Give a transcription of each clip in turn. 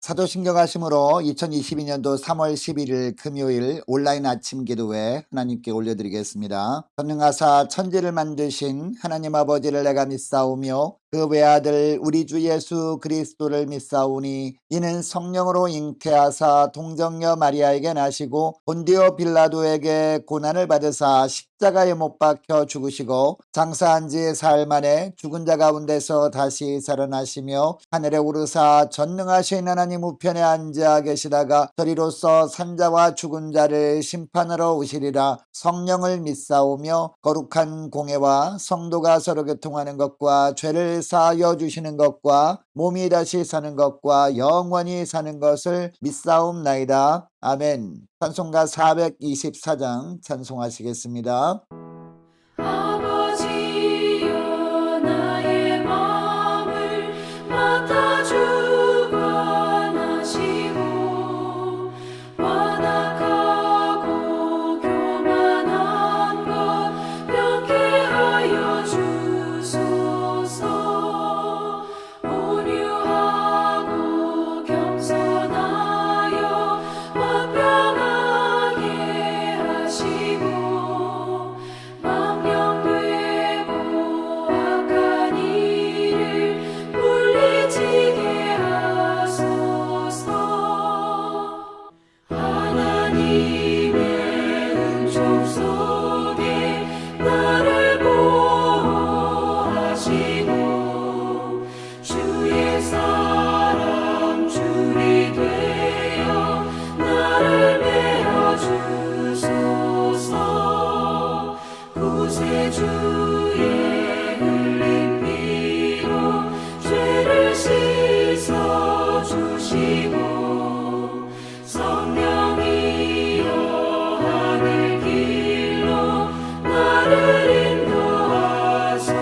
사도신경하심으로 2022년도 3월 11일 금요일 온라인 아침 기도회 하나님께 올려드리겠습니다. 전능하사 천지를 만드신 하나님 아버지를 내가 믿사오며 그 외아들 우리 주 예수 그리스도를 믿사오니 이는 성령으로 잉태하사 동정녀 마리아에게 나시고 본디오 빌라도에게 고난을 받으사 십자가에 못 박혀 죽으시고 장사한 지 사흘 만에 죽은 자 가운데서 다시 살아나시며 하늘에 오르사 전능하신 하나님 우편에 앉아 계시다가 저리로서 산자와 죽은 자를 심판하러 오시리라. 성령을 믿사오며 거룩한 공예와 성도가 서로 교통하는 것과 죄를 사하여 주시는 것과 몸이 다시 사는 것과 영원히 사는 것을 믿사옵나이다. 아멘. 찬송가 424장 찬송하시겠습니다. 아버지여 나의 마음을 맡아주고 원하시고 완악하고 교만한 것 명케하여 주소서. 온유하고 겸손하여 완벽하게 하시고 망령되고 악한 일을 물리치게 하소서. 하나님의 은총 속에 나를 보호하시고 주의 사랑 줄이 되어 나를 메어 주소서. 구세주의 흘린 피로 죄를 씻어 주시고 성령이여 하늘 길로 나를 인도하소서.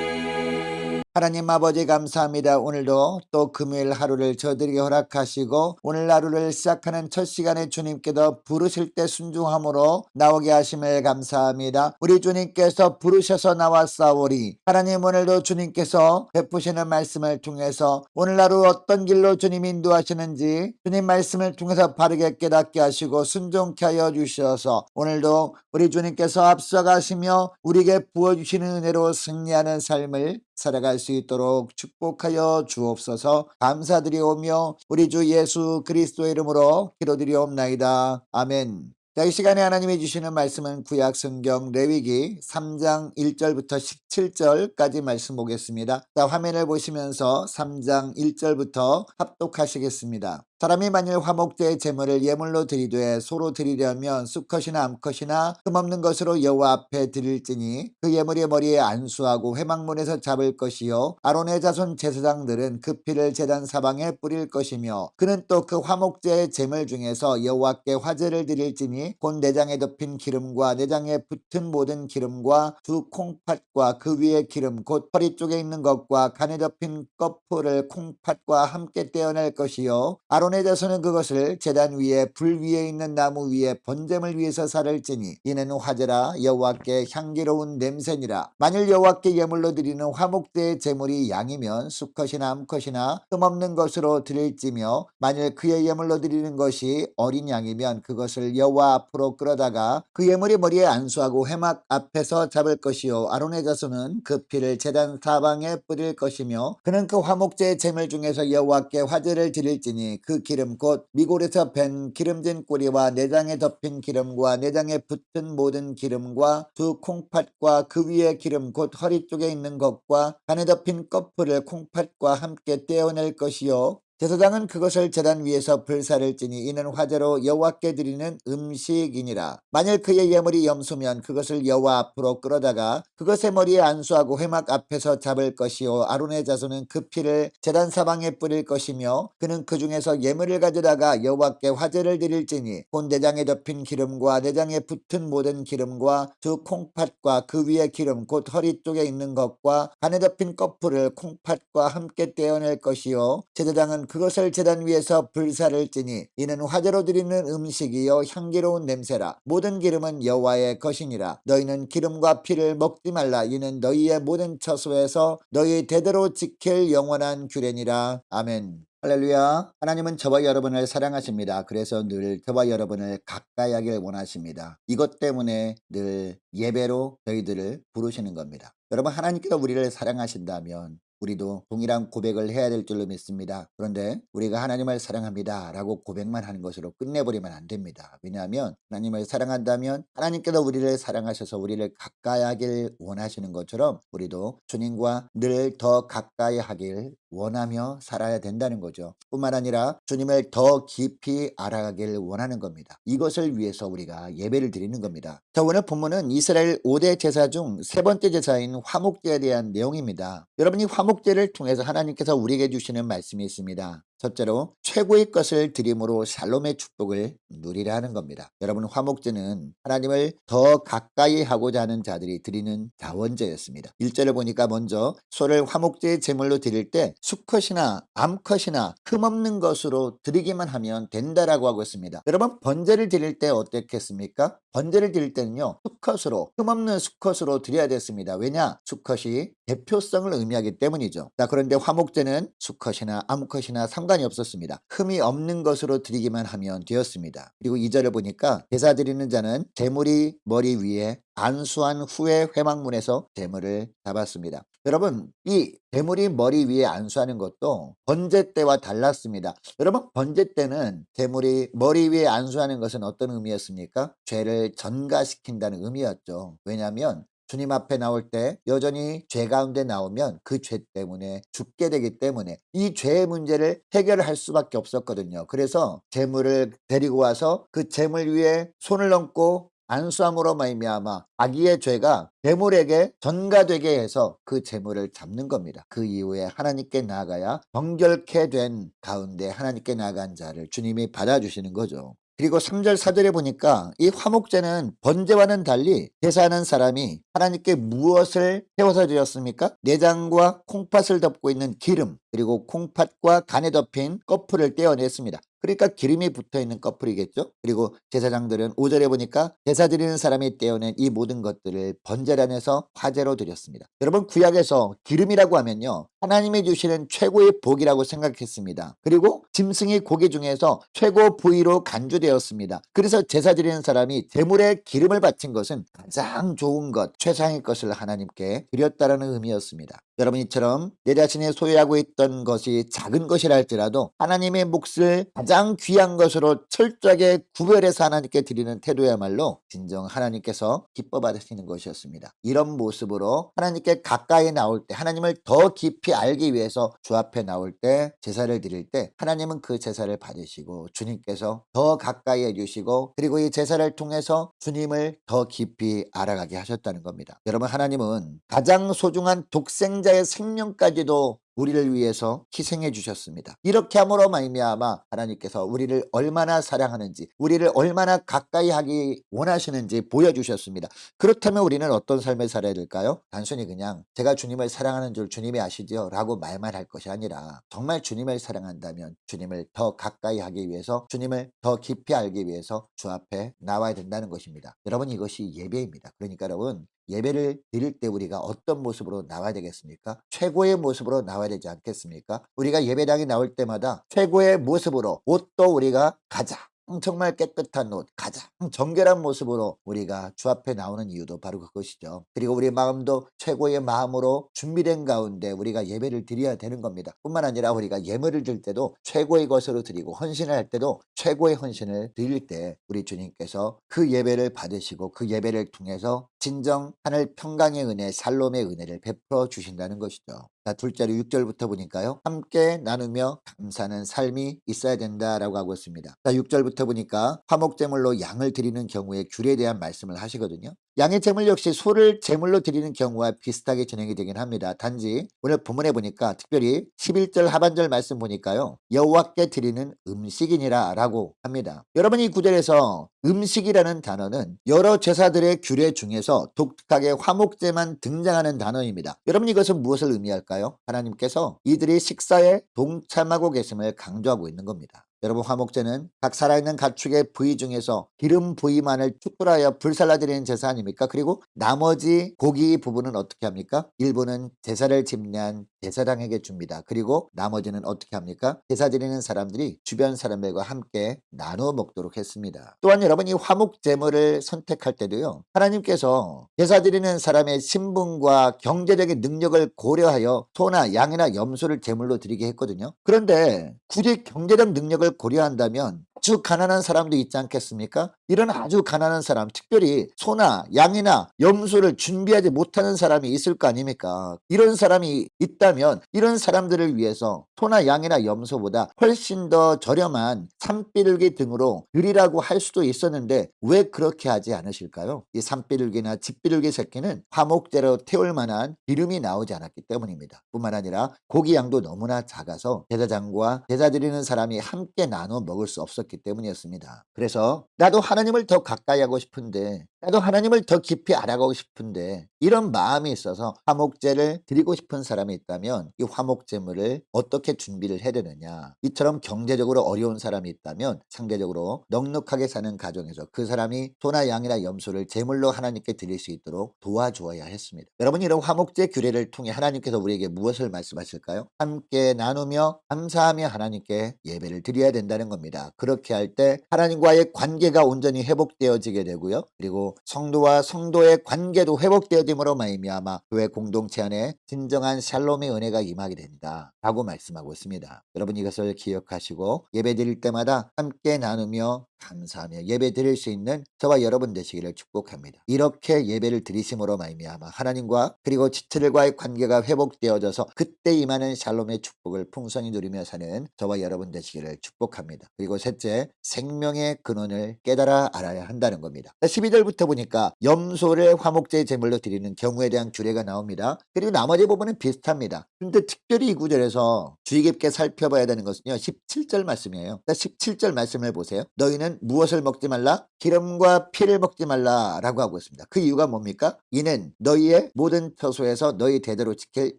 아멘. 하나님 아버지 감사합니다. 오늘도 또 금요일 하루를 저들에게 허락하시고 오늘 하루를 시작하는 첫 시간에 주님께서 부르실 때 순종함으로 나오게 하심을 감사합니다. 우리 주님께서 부르셔서 나왔사오리. 하나님 오늘도 주님께서 베푸시는 말씀을 통해서 오늘 하루 어떤 길로 주님 인도하시는지 주님 말씀을 통해서 바르게 깨닫게 하시고 순종케 하여 주셔서 오늘도 우리 주님께서 앞서가시며 우리에게 부어주시는 은혜로 승리하는 삶을 살아갈 수 있도록 축복하여 주옵소서. 감사드리오며 우리 주 예수 그리스도의 이름으로 기도드리옵나이다. 아멘. 자, 이 시간에 하나님이 주시는 말씀은 구약 성경 레위기 3장 1절부터 17절까지 말씀 보겠습니다. 자, 화면을 보시면서 3장 1절부터 합독하시겠습니다. 사람이 만일 화목제의 제물을 예물로 드리되 소로 드리려면 수컷이나 암컷이나 흠없는 것으로 여호와 앞에 드릴지니 그 예물의 머리에 안수하고 회막문에서 잡을 것이요 아론의 자손 제사장들은 그 피를 제단 사방에 뿌릴 것이며 그는 또 그 화목제의 제물 중에서 여호와께 화제를 드릴지니 곧 내장에 덮인 기름과 내장에 붙은 모든 기름과 두 콩팥과 그 위에 기름 곧 허리 쪽에 있는 것과 간에 덮인 꺼풀을 콩팥과 함께 떼어낼 것이요 아론의 자손은 그것을 제단 위에 불 위에 있는 나무 위에 번제물 위에서 살을지니 이는 화제라 여호와께 향기로운 냄새니라. 만일 여호와께 예물로 드리는 화목제의 제물이 양이면 수컷이나 암컷이나 흠없는 것으로 드릴지며 만일 그의 예물로 드리는 것이 어린 양이면 그것을 여호와 앞으로 끌어다가 그 예물의 머리에 안수하고 회막 앞에서 잡을 것이요 아론의 자손은 그 피를 제단 사방에 뿌릴 것이며 그는 그 화목제의 제물 중에서 여호와께 화제를 드릴지니 그 기름 곧 미골에서 밴 기름진 꼬리와 내장에 덮인 기름과 내장에 붙은 모든 기름과 두 콩팥과 그 위에 기름 곧 허리 쪽에 있는 것과 간에 덮인 꺼풀을 콩팥과 함께 떼어낼 것이요 제사장은 그것을 제단 위에서 불사를 찌니 이는 화제로 여호와께 드리는 음식이니라. 만일 그의 예물이 염소면 그것을 여호와 앞으로 끌어다가 그것의 머리에 안수하고 회막 앞에서 잡을 것이요 아론의 자손은 그 피를 제단 사방에 뿌릴 것이며 그는 그 중에서 예물을 가져다가 여호와께 화제를 드릴지니 곧 내장에 덮인 기름과 내장에 붙은 모든 기름과 두 콩팥과 그 위에 기름 곧 허리 쪽에 있는 것과 간에 덮인 꺼풀을 콩팥과 함께 떼어낼 것이요 제사장은 그것을 제단 위에서 불사를 찌니 이는 화제로 드리는 음식이요 향기로운 냄새라. 모든 기름은 여호와의 것이니라. 너희는 기름과 피를 먹지 말라. 이는 너희의 모든 처소에서 너희 대대로 지킬 영원한 규례니라. 아멘. 할렐루야. 하나님은 저와 여러분을 사랑하십니다. 그래서 늘 저와 여러분을 가까이 하길 원하십니다. 이것 때문에 늘 예배로 저희들을 부르시는 겁니다. 여러분, 하나님께서 우리를 사랑하신다면 우리도 동일한 고백을 해야 될 줄로 믿습니다. 그런데 우리가 하나님을 사랑합니다 라고 고백만 하는 것으로 끝내버리면 안 됩니다. 왜냐하면 하나님을 사랑한다면 하나님께서 우리를 사랑하셔서 우리를 가까이 하길 원하시는 것처럼 우리도 주님과 늘 더 가까이 하길 원하며 살아야 된다는 거죠. 뿐만 아니라 주님을 더 깊이 알아가길 원하는 겁니다. 이것을 위해서 우리가 예배를 드리는 겁니다. 자, 오늘 본문은 이스라엘 5대 제사 중 세 번째 제사인 화목제에 대한 내용입니다. 여러분이 화목제를 통해서 하나님께서 우리에게 주시는 말씀이 있습니다. 첫째로 최고의 것을 드림으로 샬롬의 축복을 누리라 하는 겁니다. 여러분, 화목제는 하나님을 더 가까이 하고자 하는 자들이 드리는 자원제였습니다. 1절을 보니까 먼저 소를 화목제의 제물로 드릴 때 수컷이나 암컷이나 흠없는 것으로 드리기만 하면 된다라고 하고 있습니다. 여러분, 번제를 드릴 때 어떻겠습니까? 번제를 드릴 때는요, 수컷으로, 흠없는 수컷으로 드려야 됐습니다. 왜냐? 수컷이 대표성을 의미하기 때문이죠. 자, 그런데 화목제는 수컷이나 암컷이나 상관이 없었습니다. 흠이 없는 것으로 드리기만 하면 되었습니다. 그리고 2절을 보니까 제사 드리는 자는 제물이 머리 위에 안수한 후에 회막문에서 제물을 잡았습니다. 여러분, 이 제물이 머리 위에 안수하는 것도 번제 때와 달랐습니다. 여러분, 번제 때는 제물이 머리 위에 안수하는 것은 어떤 의미였습니까? 죄를 전가시킨다는 의미였죠. 왜냐하면 주님 앞에 나올 때 여전히 죄 가운데 나오면 그 죄 때문에 죽게 되기 때문에 이 죄의 문제를 해결할 수밖에 없었거든요. 그래서 제물을 데리고 와서 그 제물 위에 손을 얹고 안수함으로 말미암아 자기의 죄가 제물에게 전가되게 해서 그 제물을 잡는 겁니다. 그 이후에 하나님께 나아가야 정결케 된 가운데 하나님께 나아간 자를 주님이 받아주시는 거죠. 그리고 3절 4절에 보니까 이 화목제는 번제와는 달리 제사하는 사람이 하나님께 무엇을 세워서 드렸습니까? 내장과 콩팥을 덮고 있는 기름, 그리고 콩팥과 간에 덮인 꺼풀을 떼어냈습니다. 그러니까 기름이 붙어있는 꺼풀이겠죠. 그리고 제사장들은 5절에 보니까 제사 드리는 사람이 떼어낸 이 모든 것들을 번제단에서 화제로 드렸습니다. 여러분, 구약에서 기름이라고 하면요, 하나님이 주시는 최고의 복이라고 생각했습니다. 그리고 짐승의 고기 중에서 최고 부위로 간주되었습니다. 그래서 제사 드리는 사람이 제물에 기름을 바친 것은 가장 좋은 것, 최상의 것을 하나님께 드렸다라는 의미였습니다. 여러분, 이처럼 내 자신이 소유하고 있던 것이 작은 것이라 할지라도 하나님의 몫을 가장 귀한 것으로 철저하게 구별해서 하나님께 드리는 태도야말로 진정 하나님께서 기뻐 받으시는 것이었습니다. 이런 모습으로 하나님께 가까이 나올 때, 하나님을 더 깊이 알기 위해서 주 앞에 나올 때, 제사를 드릴 때 하나님은 그 제사를 받으시고 주님께서 더 가까이 해주시고, 그리고 이 제사를 통해서 주님을 더 깊이 알아가게 하셨다는 겁니다. 여러분, 하나님은 가장 소중한 독생자의 생명까지도 우리를 위해서 희생해 주셨습니다. 이렇게 함으로 말미암아 하나님께서 우리를 얼마나 사랑하는지, 우리를 얼마나 가까이 하기 원하시는지 보여주셨습니다. 그렇다면 우리는 어떤 삶을 살아야 될까요? 단순히 그냥 제가 주님을 사랑하는 줄 주님이 아시죠? 라고 말만 할 것이 아니라 정말 주님을 사랑한다면 주님을 더 가까이 하기 위해서, 주님을 더 깊이 알기 위해서 주 앞에 나와야 된다는 것입니다. 여러분, 이것이 예배입니다. 그러니까 여러분, 예배를 드릴 때 우리가 어떤 모습으로 나와야 되겠습니까? 최고의 모습으로 나와야 되지 않겠습니까? 우리가 예배당에 나올 때마다 최고의 모습으로, 옷도 우리가 가장 정말 깨끗한 옷, 가장 정결한 모습으로 우리가 주 앞에 나오는 이유도 바로 그것이죠. 그리고 우리 마음도 최고의 마음으로 준비된 가운데 우리가 예배를 드려야 되는 겁니다. 뿐만 아니라 우리가 예물을 드릴 때도 최고의 것으로 드리고, 헌신을 할 때도 최고의 헌신을 드릴 때 우리 주님께서 그 예배를 받으시고 그 예배를 통해서 진정 하늘 평강의 은혜, 샬롬의 은혜를 베풀어 주신다는 것이죠. 자, 둘째로 6절부터 보니까요, 함께 나누며 감사하는 삶이 있어야 된다라고 하고 있습니다. 자, 6절부터 보니까 화목제물로 양을 드리는 경우에 규례에 대한 말씀을 하시거든요. 양의 제물 역시 소를 제물로 드리는 경우와 비슷하게 진행이 되긴 합니다. 단지 오늘 본문에 보니까 특별히 11절 하반절 말씀 보니까요. 여호와께 드리는 음식이니라 라고 합니다. 여러분 이 구절에서 음식이라는 단어는 여러 제사들의 규례 중에서 독특하게 화목제만 등장하는 단어입니다. 여러분 이것은 무엇을 의미할까요? 하나님께서 이들이 식사에 동참하고 계심을 강조하고 있는 겁니다. 여러분 화목제는 각 살아있는 가축의 부위 중에서 기름 부위만을 축불하여 불살라드리는 제사 아닙니까? 그리고 나머지 고기 부분은 어떻게 합니까? 일부는 제사를 집례한 제사장에게 줍니다. 그리고 나머지는 어떻게 합니까? 제사 드리는 사람들이 주변 사람들과 함께 나누어 먹도록 했습니다. 또한 여러분 이 화목제물을 선택할 때도요. 하나님께서 제사 드리는 사람의 신분과 경제적인 능력을 고려하여 소나 양이나 염소를 제물로 드리게 했거든요. 그런데 굳이 경제적 능력을 고려한다면 아주 가난한 사람도 있지 않겠습니까? 이런 아주 가난한 사람, 특별히 소나 양이나 염소를 준비하지 못하는 사람이 있을 거 아닙니까? 이런 사람이 있다면 이런 사람들을 위해서 소나 양이나 염소보다 훨씬 더 저렴한 산비둘기 등으로 드리라고 할 수도 있었는데 왜 그렇게 하지 않으실까요? 이 산비둘기나 집비둘기 새끼는 화목제로 태울 만한 기름이 나오지 않았기 때문입니다. 뿐만 아니라 고기 양도 너무나 작아서 제사장과 제사 드리는 사람이 함께 나눠 먹을 수 없었기 때문이었습니다. 그래서 나도 하나님을 더 가까이 하고 싶은데 나도 하나님을 더 깊이 알아가고 싶은데 이런 마음이 있어서 화목제를 드리고 싶은 사람이 있다면 이 화목제물을 어떻게 준비를 해야 되느냐, 이처럼 경제적으로 어려운 사람이 있다면 상대적으로 넉넉하게 사는 가정에서 그 사람이 소나 양이나 염소를 제물로 하나님께 드릴 수 있도록 도와주어야 했습니다. 여러분 이런 화목제 규례를 통해 하나님께서 우리에게 무엇을 말씀하실까요? 함께 나누며 감사하며 하나님께 예배를 드려야 된다는 겁니다. 그렇게 할 때 하나님과의 관계가 온전히 회복되어지게 되고요. 그리고 성도와 성도의 관계도 회복되어짐으로 말미암아 교회 공동체 안에 진정한 샬롬의 은혜가 임하게 된다 라고 말씀하고 있습니다. 여러분 이것을 기억하시고 예배 드릴 때마다 함께 나누며 감사하며 예배 드릴 수 있는 저와 여러분 되시기를 축복합니다. 이렇게 예배를 드리심으로 말미암아 하나님과 그리고 지체들과의 관계가 회복되어져서 그때 임하는 샬롬의 축복을 풍성히 누리며 사는 저와 여러분 되시기를 축복합니다. 그리고 셋째, 생명의 근원을 깨달아 알아야 한다는 겁니다. 12절부터 보니까 염소를 화목제 제물로 드리는 경우에 대한 규례가 나옵니다. 그리고 나머지 부분은 비슷합니다. 그런데 특별히 이 구절에서 주의 깊게 살펴봐야 되는 것은요. 17절 말씀이에요. 17절 말씀을 보세요. 너희는 무엇을 먹지 말라? 기름과 피를 먹지 말라라고 하고 있습니다. 그 이유가 뭡니까? 이는 너희의 모든 처소에서 너희 대대로 지킬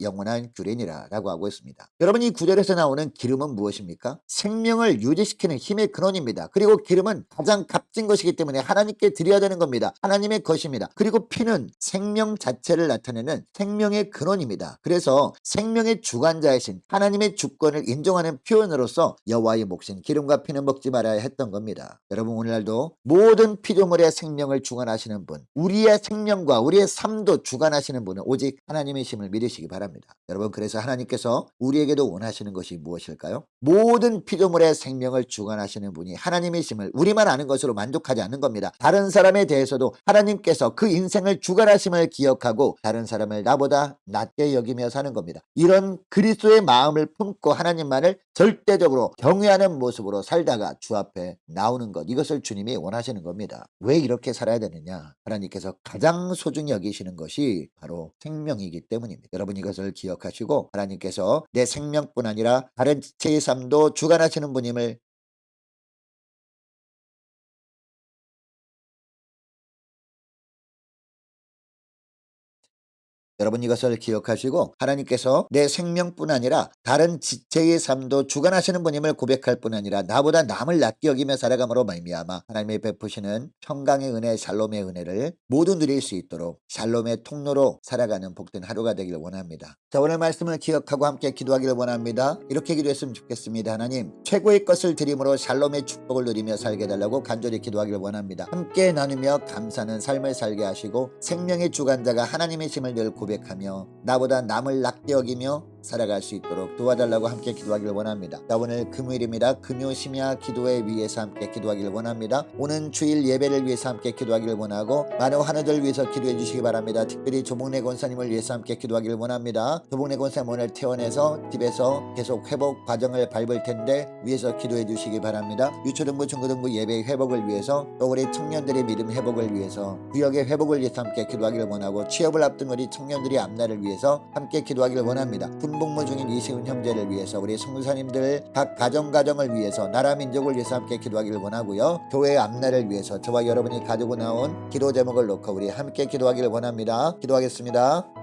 영원한 규례니라 라고 하고 있습니다. 여러분 이 구절에서 나오는 기름은 무엇입니까? 생명을 유지시키는 힘의 근원입니다. 그리고 기름은 가장 값진 것이기 때문에 하나님께 드려야 되는 겁니다. 하나님의 것입니다. 그리고 피는 생명 자체를 나타내는 생명의 근원입니다. 그래서 생명의 주관자이신 하나님의 주권을 인정하는 표현으로서 여호와의 몫인 기름과 피는 먹지 말아야 했던 겁니다. 여러분 오늘날도 모든 피조물의 생명을 주관하시는 분, 우리의 생명과 우리의 삶도 주관하시는 분은 오직 하나님이심을 믿으시기 바랍니다. 여러분 그래서 하나님께서 우리에게도 원하시는 것이 무엇일까요? 모든 피조물의 생명을 주관하시는 분이 하나님이심을 우리만 아는 것으로 만족하지 않는 겁니다. 다른 사람에 대해서도 하나님께서 그 인생을 주관하심을 기억하고 다른 사람을 나보다 낮게 여기며 사는 겁니다. 이런 그리스도의 마음을 품고 하나님만을 절대적으로 경외하는 모습으로 살다가 주 앞에 나오는 것, 이것을 주님이 원하시는 겁니다. 왜 이렇게 살아야 되느냐? 하나님께서 가장 소중히 여기시는 것이 바로 생명이기 때문입니다. 여러분 이것을 기억하시고 하나님께서 내 생명뿐 아니라 다른 지체의 삶도 주관하시는 분임을 여러분 이것을 기억하시고 하나님께서 내 생명뿐 아니라 다른 지체의 삶도 주관하시는 분임을 고백할 뿐 아니라 나보다 남을 낮게 여기며 살아감으로 말미암아 하나님의 베푸시는 평강의 은혜, 샬롬의 은혜를 모두 누릴 수 있도록 샬롬의 통로로 살아가는 복된 하루가 되길 원합니다. 자, 오늘 말씀을 기억하고 함께 기도하기를 원합니다. 이렇게 기도했으면 좋겠습니다. 하나님 최고의 것을 드림으로 샬롬의 축복을 누리며 살게 해달라고 간절히 기도하기를 원합니다. 함께 나누며 감사하는 삶을 살게 하시고 생명의 주관자가 하나님의 심을 늘 고백하며 나보다 남을 낮게 여기며 살아갈 수 있도록 도와달라고 함께 기도하기를 원합니다. 자, 오늘 금요일입니다. 금요 심야 기도회 위해서 함께 기도하기를 원합니다. 오는 주일 예배를 위해서 함께 기도하기를 원하고 많은 환우들 위해서 기도해 주시기 바랍니다. 특별히 조봉래 권사님을 위해서 함께 기도하기를 원합니다. 조봉래 권사님 오늘 퇴원해서 집에서 계속 회복 과정을 밟을 텐데 위해서 기도해 주시기 바랍니다. 유초등부 중고등부 예배 회복을 위해서 또 우리 청년들의 믿음 회복을 위해서 구역의 회복을 위해서 함께 기도하기를 원하고 취업을 앞둔 우리 청년들의 앞날을 위해서 함께 기도하기를 원합니다. 군복무 중인 이세훈 형제를 위해서 우리 선교사님들 각 가정을 위해서 나라 민족을 위해서 함께 기도하기를 원하고요. 교회의 앞날을 위해서 저와 여러분이 가지고 나온 기도 제목을 놓고 우리 함께 기도하기를 원합니다. 기도하겠습니다.